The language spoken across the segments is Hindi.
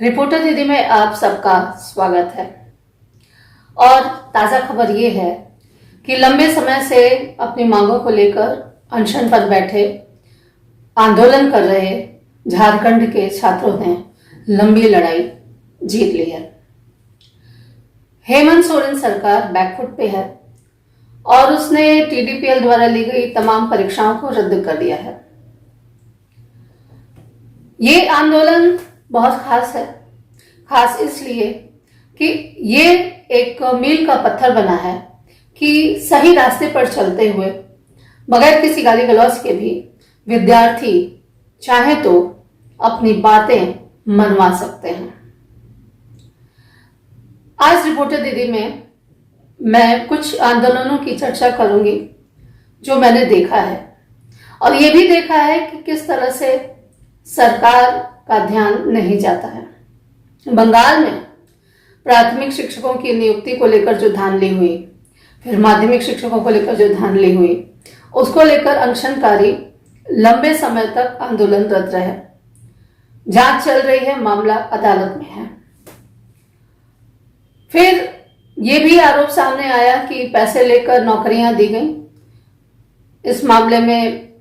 रिपोर्टर दीदी में आप सबका स्वागत है। और ताज़ा खबर ये है कि लंबे समय से अपनी मांगों को लेकर अनशन पर बैठे आंदोलन कर रहे झारखंड के छात्रों ने लंबी लड़ाई जीत ली है। हेमंत सोरेन सरकार बैकफुट पे है और उसने टीडीपीएल द्वारा ली गई तमाम परीक्षाओं को रद्द कर दिया है। ये आंदोलन बहुत खास है, खास इसलिए कि ये एक मील का पत्थर बना है कि सही रास्ते पर चलते हुए बगैर किसी गाली गलौज के भी विद्यार्थी चाहे तो अपनी बातें मनवा सकते हैं। आज रिपोर्टर दीदी में मैं कुछ आंदोलनों की चर्चा करूंगी जो मैंने देखा है और ये भी देखा है कि किस तरह से सरकार का ध्यान नहीं जाता है। बंगाल में प्राथमिक शिक्षकों की नियुक्ति को लेकर जो धांधली हुई, फिर माध्यमिक शिक्षकों को लेकर जो धांधली हुई, उसको लेकर अनशनकारी लंबे समय तक आंदोलनरत रहे। जांच चल रही है, मामला अदालत में है। फिर ये भी आरोप सामने आया कि पैसे लेकर नौकरियां दी गई। इस मामले में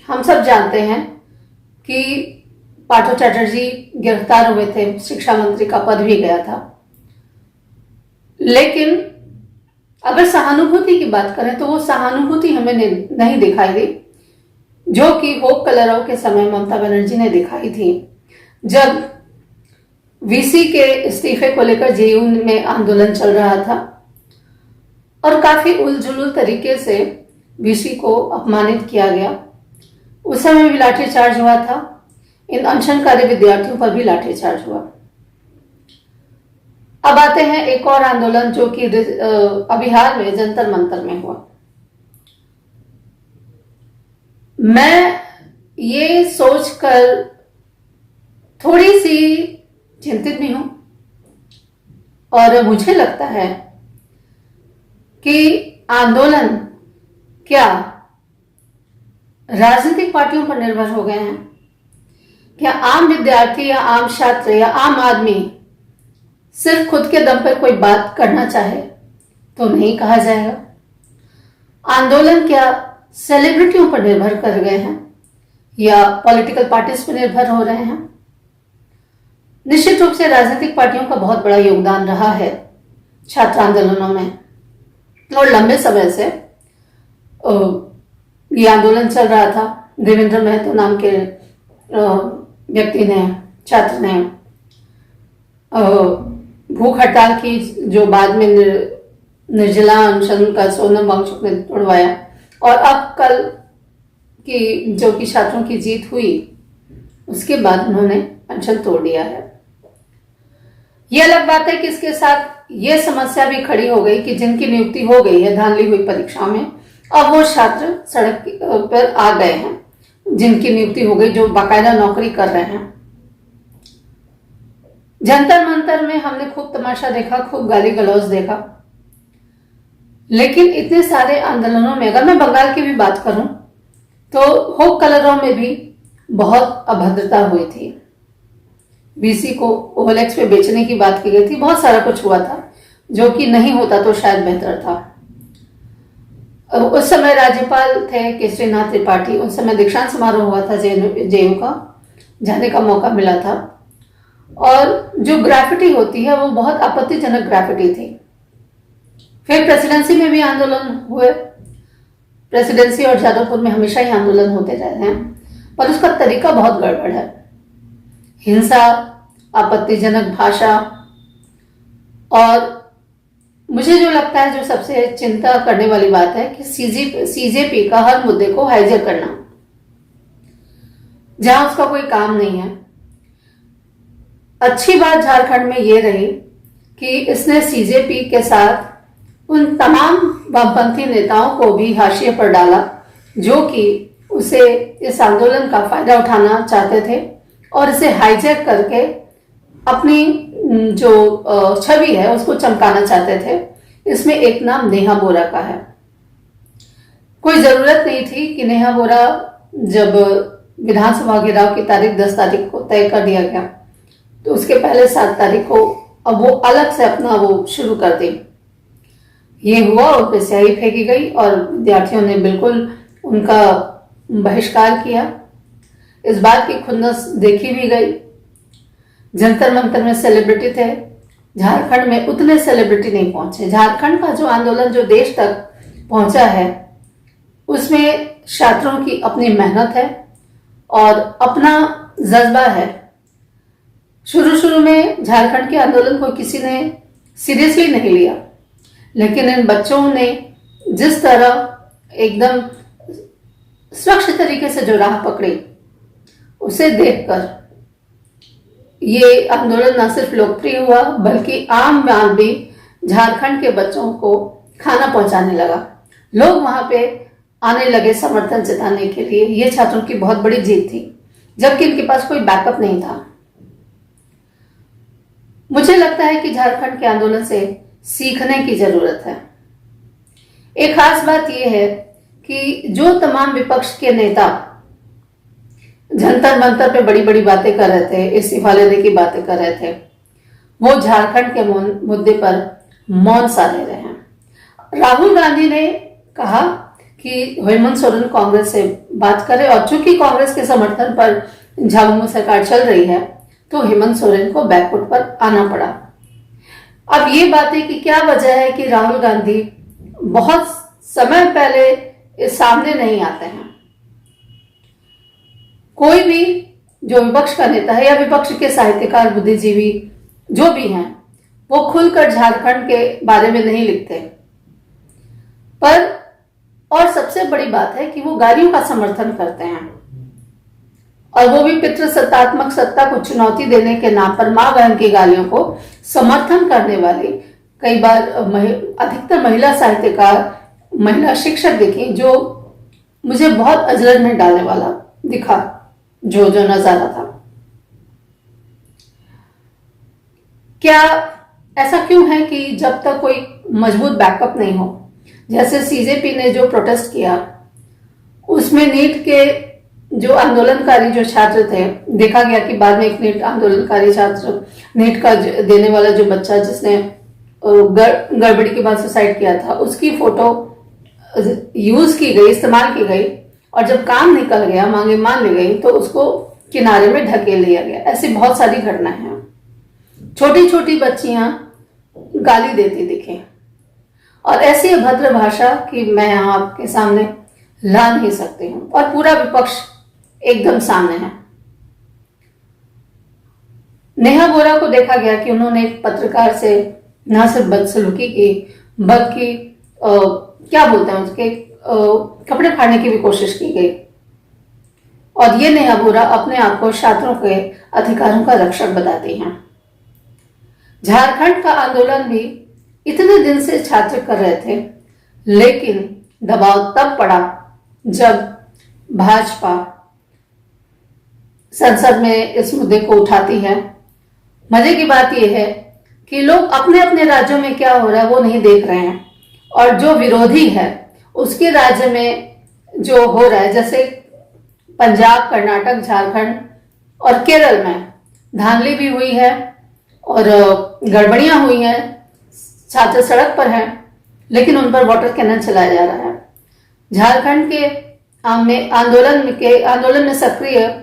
हम सब जानते हैं कि पार्थो चैटर्जी गिरफ्तार हुए थे, शिक्षा मंत्री का पद भी गया था। लेकिन अगर सहानुभूति की बात करें तो वो सहानुभूति हमें नहीं दिखाई दी जो कि होप कलरव के समय ममता बनर्जी ने दिखाई थी, जब वीसी के इस्तीफे को लेकर जेयू में आंदोलन चल रहा था और काफी उलझुल तरीके से वीसी को अपमानित किया गया। उस समय भी लाठीचार्ज हुआ था। इन अनशनकारी विद्यार्थियों पर भी लाठीचार्ज हुआ। अब आते हैं एक और आंदोलन जो कि अभी हाल में जंतर मंतर में हुआ। मैं ये सोचकर थोड़ी सी चिंतित भी हूं और मुझे लगता है कि आंदोलन क्या राजनीतिक पार्टियों पर निर्भर हो गए हैं? क्या आम विद्यार्थी या आम छात्र या आम आदमी सिर्फ खुद के दम पर कोई बात करना चाहे तो नहीं कहा जाएगा? आंदोलन क्या सेलिब्रिटियों पर निर्भर कर गए हैं या पॉलिटिकल पार्टीज पर निर्भर हो रहे हैं? निश्चित रूप से राजनीतिक पार्टियों का बहुत बड़ा योगदान रहा है छात्र आंदोलनों में और लंबे समय से ये आंदोलन चल रहा था। देवेंद्र महतो नाम के व्यक्ति ने, छात्र ने भूख हड़ताल की, जो बाद में निर्जला अनशन का सोनम वांगचुक ने तोड़वाया और अब कल की जो कि छात्रों की जीत हुई उसके बाद उन्होंने अनशन तोड़ दिया है। ये अलग बात है कि इसके साथ ये समस्या भी खड़ी हो गई कि जिनकी नियुक्ति हो गई है धांधली हुई परीक्षा में, अब वो छात्र सड़क पर आ गए हैं जिनकी नियुक्ति हो गई, जो बाकायदा नौकरी कर रहे हैं। जंतर मंतर में हमने खूब तमाशा देखा, खूब गाली गलौज देखा, लेकिन इतने सारे आंदोलनों में अगर मैं बंगाल की भी बात करूं तो होप कलरव में भी बहुत अभद्रता हुई थी। वीसी को ओएलएक्स पे बेचने की बात की गई थी, बहुत सारा कुछ हुआ था जो कि नहीं होता तो शायद बेहतर था। उस समय राज्यपाल थे केसरीनाथ त्रिपाठी। उस समय दीक्षांत समारोह हुआ था जेयू का, जाने का मौका मिला था और जो ग्राफिटी होती है वो बहुत आपत्तिजनक ग्राफिटी थी। फिर प्रेसिडेंसी में भी आंदोलन हुए। प्रेसिडेंसी और जादवपुर में हमेशा ही आंदोलन होते रहे हैं, पर उसका तरीका बहुत गड़बड़ है। हिंसा, आपत्तिजनक भाषा और मुझे जो लगता है, जो सबसे चिंता करने वाली बात है कि सीजेपी का हर मुद्दे को हाईजैक करना जहां उसका कोई काम नहीं है। अच्छी बात झारखंड में ये रही कि इसने सीजेपी के साथ उन तमाम वामपंथी नेताओं को भी हाशिए पर डाला जो कि उसे इस आंदोलन का फायदा उठाना चाहते थे और इसे हाईजैक करके अपनी जो छवि है उसको चमकाना चाहते थे। इसमें एक नाम नेहा बोरा का है। कोई जरूरत नहीं थी कि नेहा बोरा, जब विधानसभा घेराव की तारीख 10 तारीख को तय कर दिया गया तो उसके पहले 7 तारीख को अब वो अलग से अपना वो शुरू कर दी। ये हुआ और फिर स्याही फेंकी गई और विद्यार्थियों ने बिल्कुल उनका बहिष्कार किया। इस बात की खुन्नस देखी भी गई। जंतर मंतर में सेलिब्रिटी थे, झारखंड में उतने सेलिब्रिटी नहीं पहुंचे। झारखंड का जो आंदोलन जो देश तक पहुंचा है उसमें छात्रों की अपनी मेहनत है और अपना जज्बा है। शुरू शुरू में झारखंड के आंदोलन को किसी ने सीरियसली नहीं लिया, लेकिन इन बच्चों ने जिस तरह एकदम स्वच्छ तरीके से जो राह पकड़ी उसे देखकर ये आंदोलन न सिर्फ लोकप्रिय हुआ बल्कि आम आदमी झारखंड के बच्चों को खाना पहुंचाने लगा। लोग वहां पे आने लगे समर्थन जताने के लिए। ये छात्रों की बहुत बड़ी जीत थी, जबकि इनके पास कोई बैकअप नहीं था। मुझे लगता है कि झारखंड के आंदोलन से सीखने की जरूरत है। एक खास बात यह है कि जो तमाम विपक्ष के नेता जंतर मंतर पे बड़ी बड़ी बातें कर रहे थे, इस्तीफा लेने की बातें कर रहे थे, वो झारखंड के मुद्दे पर मौन सा रह रहे हैं। राहुल गांधी ने कहा कि हेमंत सोरेन कांग्रेस से बात करे और चूंकि कांग्रेस के समर्थन पर झामुमो सरकार चल रही है तो हेमंत सोरेन को बैकफुट पर आना पड़ा। अब ये बातें कि क्या वजह है कि राहुल गांधी बहुत समय पहले इस सामने नहीं आते हैं। कोई भी जो विपक्ष का नेता है या विपक्ष के साहित्यकार बुद्धिजीवी जो भी हैं वो खुलकर झारखंड के बारे में नहीं लिखते। पर और सबसे बड़ी बात है कि वो गालियों का समर्थन करते हैं और वो भी पितृसत्तात्मक सत्ता को चुनौती देने के नाम पर मां बहन की गालियों को समर्थन करने वाले कई बार अधिकतर महिला साहित्यकार, महिला शिक्षक दिखी जो मुझे बहुत अजरज में डालने वाला दिखा जो नजारा था। क्या ऐसा क्यों है कि जब तक कोई मजबूत बैकअप नहीं हो, जैसे सीजेपी ने जो प्रोटेस्ट किया उसमें नीट के जो आंदोलनकारी जो छात्र थे, देखा गया कि बाद में एक नीट आंदोलनकारी छात्र, नीट का देने वाला जो बच्चा जिसने गड़बड़ी के बाद सुसाइड किया था, उसकी फोटो यूज की गई, इस्तेमाल की गई और जब काम निकल गया, मांगे मान ली गई तो उसको किनारे में ढकेल लिया गया। ऐसी बहुत सारी घटनाएं हैं। छोटी छोटी बच्चियां गाली देती दिखे और ऐसी अभद्र भाषा कि मैं यहां आपके सामने ला नहीं सकती हूं और पूरा विपक्ष एकदम सामने है। नेहा बोरा को देखा गया कि उन्होंने एक पत्रकार से न सिर्फ बदसलूकी की बल्कि क्या बोलते हैं उसके कपड़े फाड़ने की भी कोशिश की गई और ये नेहा बोरा अपने आप को छात्रों के अधिकारों का रक्षक बताती हैं। झारखंड का आंदोलन भी इतने दिन से छात्र कर रहे थे, लेकिन दबाव तब पड़ा जब भाजपा संसद में इस मुद्दे को उठाती है। मजे की बात यह है कि लोग अपने अपने राज्यों में क्या हो रहा है वो नहीं देख रहे हैं और जो विरोधी है उसके राज्य में जो हो रहा है, जैसे पंजाब, कर्नाटक, झारखंड और केरल में धांधली भी हुई है और गड़बड़ियां हुई हैं, छात्र सड़क पर हैं, लेकिन उन पर वाटर कैनन चलाया जा रहा है। झारखंड के आंदोलन में सक्रिय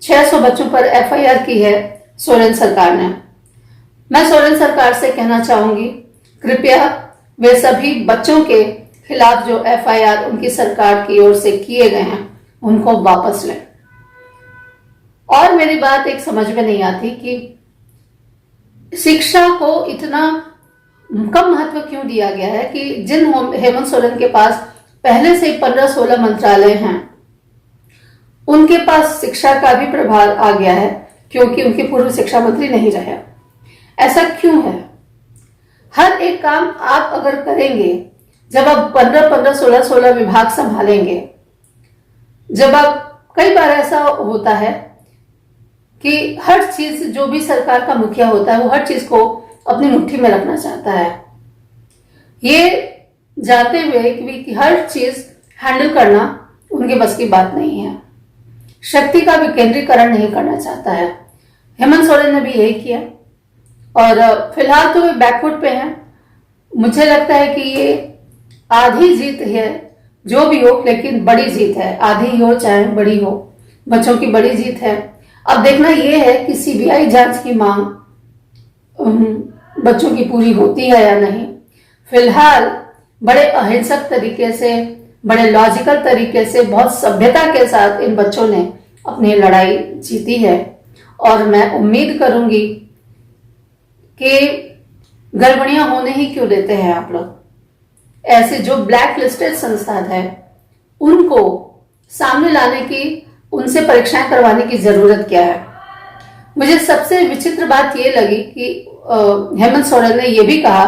600 बच्चों पर एफआईआर की है सोरेन सरकार ने। मैं सोरेन सरकार से कहना चाहूंगी, कृपया वे सभी बच्चों के खिलाफ जो एफआईआर उनकी सरकार की ओर से किए गए हैं उनको वापस लें। और मेरी बात एक समझ में नहीं आती कि शिक्षा को इतना कम महत्व क्यों दिया गया है कि जिन हेमंत सोरेन के पास पहले से 15-16 मंत्रालय हैं उनके पास शिक्षा का भी प्रभार आ गया है क्योंकि उनके पूर्व शिक्षा मंत्री नहीं रहे। ऐसा क्यों है? हर एक काम आप अगर करेंगे, जब आप 15-15, 16-16 विभाग संभालेंगे, जब आप कई बार ऐसा होता है कि हर चीज जो भी सरकार का मुखिया होता है वो हर चीज को अपनी मुट्ठी में रखना चाहता है, ये जानते हुए कि हर चीज हैंडल करना उनके बस की बात नहीं है। शक्ति का विकेंद्रीकरण नहीं करना चाहता है। हेमंत सोरेन ने भी यही किया और फिलहाल तो वे बैकफुट पे हैं। मुझे लगता है कि ये आधी जीत है, जो भी हो, लेकिन बड़ी जीत है। आधी हो चाहे बड़ी हो, बच्चों की बड़ी जीत है। अब देखना यह है कि सीबीआई जांच की मांग बच्चों की पूरी होती है या नहीं। फिलहाल बड़े अहिंसक तरीके से, बड़े लॉजिकल तरीके से, बहुत सभ्यता के साथ इन बच्चों ने अपनी लड़ाई जीती है और मैं उम्मीद करूंगी कि गड़बड़ियां होने ही क्यों देते हैं आप लोग। ऐसे जो ब्लैक लिस्टेड संस्थान है उनको सामने लाने की, उनसे परीक्षाएं करवाने की जरूरत क्या है। मुझे सबसे विचित्र बात यह लगी कि हेमंत सोरेन ने यह भी कहा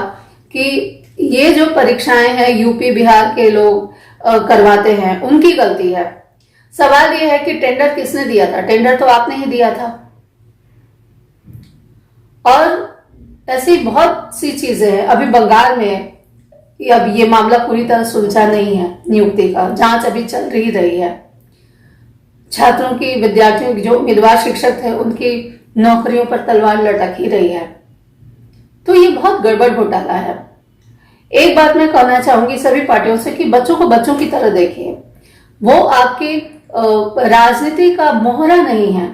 कि ये जो परीक्षाएं हैं यूपी बिहार के लोग करवाते हैं, उनकी गलती है। सवाल यह है कि टेंडर किसने दिया था? टेंडर तो आपने ही दिया था। और ऐसी बहुत सी चीजें हैं। अभी बंगाल में अब ये मामला पूरी तरह सुलझा नहीं है, नियुक्ति का जांच अभी चल रही है। छात्रों की, विद्यार्थियों की, जो उम्मीदवार शिक्षक थे उनकी नौकरियों पर तलवार लटक ही रही है। तो ये बहुत गड़बड़ घोटाला है। एक बात मैं कहना चाहूंगी सभी पार्टियों से कि बच्चों को बच्चों की तरह देखिए। वो आपकी राजनीति का मोहरा नहीं है।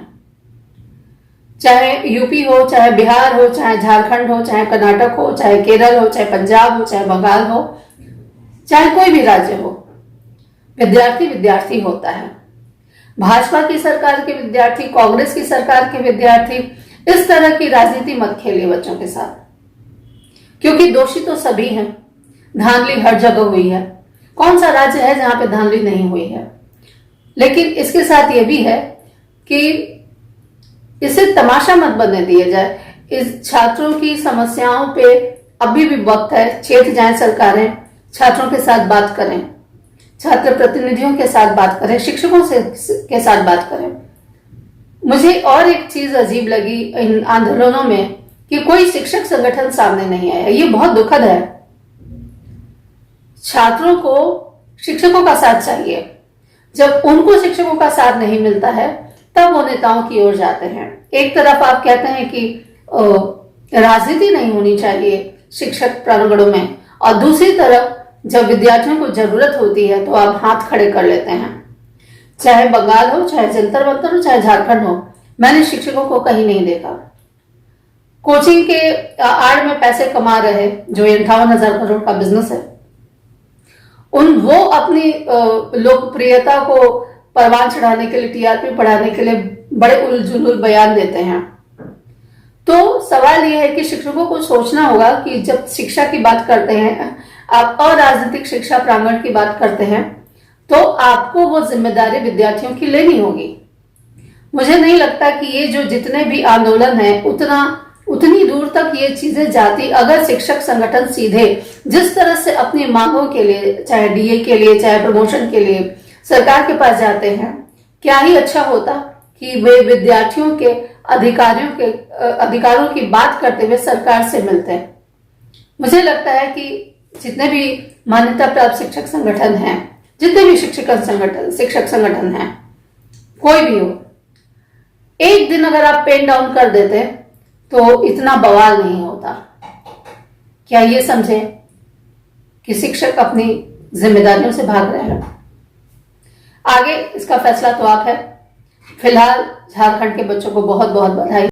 चाहे यूपी हो, चाहे बिहार हो, चाहे झारखंड हो, चाहे कर्नाटक हो, चाहे केरल हो, चाहे पंजाब हो, चाहे बंगाल हो, चाहे कोई भी राज्य हो, विद्यार्थी विद्यार्थी होता है। भाजपा की सरकार के विद्यार्थी, कांग्रेस की सरकार के विद्यार्थी, इस तरह की राजनीति मत खेलिए बच्चों के साथ, क्योंकि दोषी तो सभी हैं। धांधली हर जगह हुई है। कौन सा राज्य है जहां पे धांधली नहीं हुई है? लेकिन इसके साथ ये भी है कि इसे तमाशा मत बनने दिया जाए। इस छात्रों की समस्याओं पे अभी भी वक्त है। चेत जाएं सरकारें, छात्रों के साथ बात करें, छात्र प्रतिनिधियों के साथ बात करें, शिक्षकों के साथ बात करें। मुझे और एक चीज अजीब लगी इन आंदोलनों में कि कोई शिक्षक संगठन सामने नहीं आया। ये बहुत दुखद है। छात्रों को शिक्षकों का साथ चाहिए। जब उनको शिक्षकों का साथ नहीं मिलता है तब वो नेताओं की ओर जाते हैं। एक तरफ आप कहते हैं कि राजनीति नहीं होनी चाहिए शिक्षक प्रांगणों में, और दूसरी तरफ जब विद्यार्थियों को जरूरत होती है तो आप हाथ खड़े कर लेते हैं। चाहे बंगाल हो, चाहे जंतर मंतर हो, चाहे झारखंड हो, मैंने शिक्षकों को कहीं नहीं देखा। कोचिंग के आड़ में पैसे कमा रहे, जो 58,000 करोड़ का बिजनेस है, वो अपनी लोकप्रियता को परवान चढ़ाने के लिए, टीआरपी बढ़ाने के लिए बड़े उलझुल बयान देते हैं। तो सवाल यह है कि शिक्षकों को सोचना होगा कि जब शिक्षा की बात करते हैं, आप अराजनीतिक शिक्षा प्रांगण की बात करते हैं, तो आपको वो जिम्मेदारी विद्यार्थियों की लेनी होगी। मुझे नहीं लगता कि ये जो जितने भी आंदोलन है उतनी दूर तक ये चीजें जाती अगर शिक्षक संगठन सीधे जिस तरह से अपनी मांगों के लिए, चाहे डीए के लिए, चाहे प्रमोशन के लिए सरकार के पास जाते हैं। क्या ही अच्छा होता कि वे विद्यार्थियों के अधिकारों की बात करते हुए सरकार से मिलते हैं। मुझे लगता है कि जितने भी मान्यता प्राप्त शिक्षक संगठन हैं, जितने भी शिक्षक संगठन हैं, कोई भी हो, एक दिन अगर आप पेन डाउन कर देते तो इतना बवाल नहीं होता। क्या ये समझे कि शिक्षक अपनी जिम्मेदारियों से भाग रहे हैं? आगे इसका फैसला तो आप है। फिलहाल झारखंड के बच्चों को बहुत बहुत बधाई।